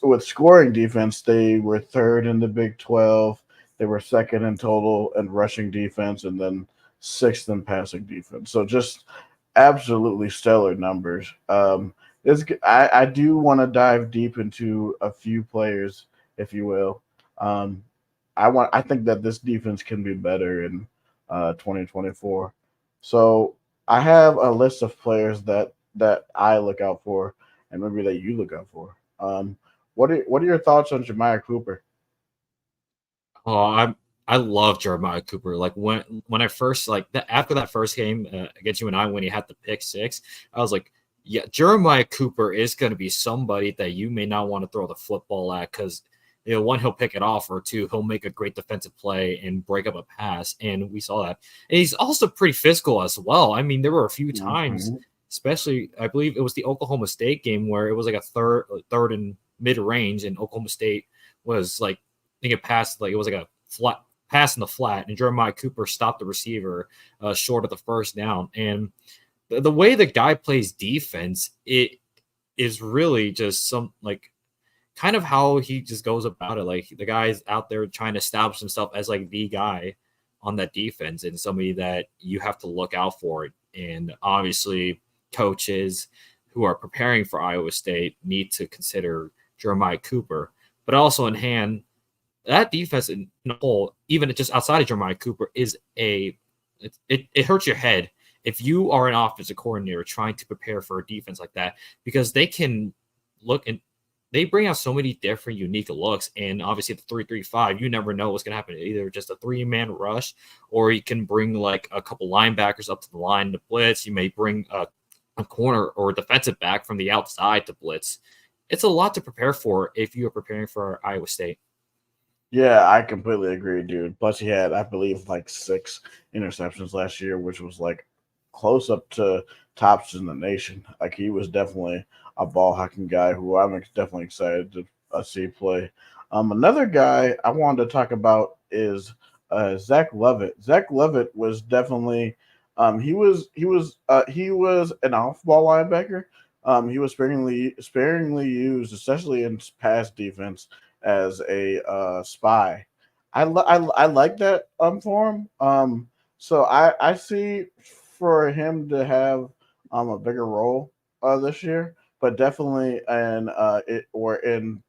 with scoring defense, they were third in the Big 12. They were second in total and rushing defense, and then sixth in passing defense. So just absolutely stellar numbers. I do want to dive deep into a few players, if you will. Um, I think that this defense can be better in 2024. So I have a list of players that I look out for, and maybe that you look out for. What are your thoughts on Jemiah Cooper? Oh, I love Jeremiah Cooper. Like when I first after that first game against you and I when he had the pick six, I was like, yeah, Jeremiah Cooper is going to be somebody that you may not want to throw the football at because one, he'll pick it off, or two, he'll make a great defensive play and break up a pass. And we saw that. And he's also pretty physical as well. I mean, there were a few times, Mhm. especially I Bleav it was the Oklahoma State game where it was like a third and mid range, and Oklahoma State was like I think it passed like it was like a flat pass in the flat, and Jeremiah Cooper stopped the receiver short of the first down. And the way the guy plays defense, it is really just some like kind of how he just goes about it. Like the guy's out there trying to establish himself as like the guy on that defense and somebody that you have to look out for. And obviously, coaches who are preparing for Iowa State need to consider Jeremiah Cooper, but also in hand, that defense in a whole, even just outside of Jeremiah Cooper, is it hurts your head if you are an offensive coordinator trying to prepare for a defense like that because they can look and they bring out so many different unique looks. And obviously the 3-3-5, you never know what's going to happen. Either just a 3-man rush, or you can bring like a couple linebackers up to the line to blitz. You may bring a corner or a defensive back from the outside to blitz. It's a lot to prepare for if you are preparing for Iowa State. Yeah, I completely agree, dude. Plus, he had, I believe, like six interceptions last year, which was like close up to tops in the nation. Like he was definitely a ball hacking guy who definitely excited to see play. Another guy I wanted to talk about is Zach Levitt. Zach Levitt was definitely he was an off ball linebacker. He was sparingly used, especially in pass defense as a spy. I like that for him. So I see for him to have a bigger role this year, but definitely in it or in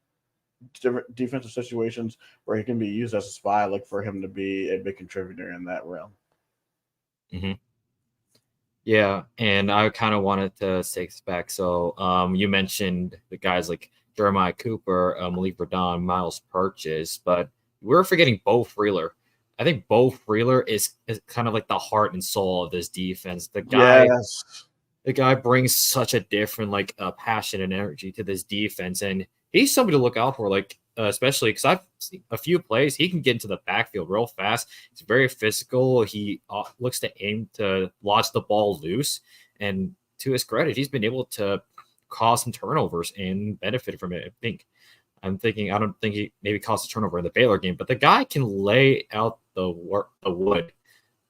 different defensive situations where he can be used as a spy. I look for him to be a big contributor in that realm. Mm-hmm. Yeah, and I kind of wanted to take this back. So you mentioned the guys like Jeremiah Cooper, Malik Verdon, Miles Purchase, but we're forgetting Beau Freyler. I think Beau Freyler is kind of like the heart and soul of this defense. Yes. The guy brings such a different like passion and energy to this defense, and he's somebody to look out for. Like especially because I've seen a few plays, he can get into the backfield real fast. He's very physical. He looks to aim to launch the ball loose, and to his credit, he's been able to cause some turnovers and benefit from it. I don't think he maybe caused a turnover in the Baylor game, but the guy can lay out the wood.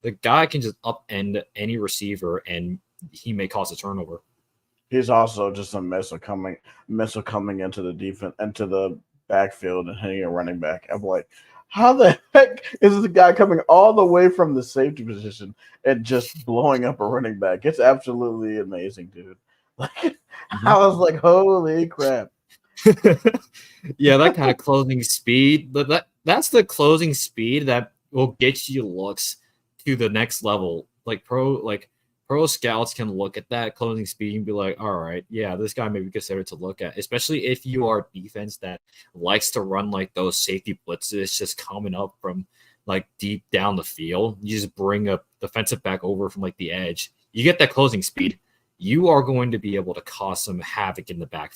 The guy can just upend any receiver and he may cause a turnover. He's also just a missile coming into the defense into the backfield and hitting a running back. I'm like, how the heck is this guy coming all the way from the safety position and just blowing up a running back? It's absolutely amazing, dude. Like I was like, holy crap. Yeah, that kind of closing speed. That's the closing speed that will get you looks to the next level. Pro scouts can look at that closing speed and be like, all right, yeah, this guy may be considered to look at, especially if you are a defense that likes to run like those safety blitzes just coming up from like deep down the field. You just bring a defensive back over from like the edge. You get that closing speed. You are going to be able to cause some havoc in the back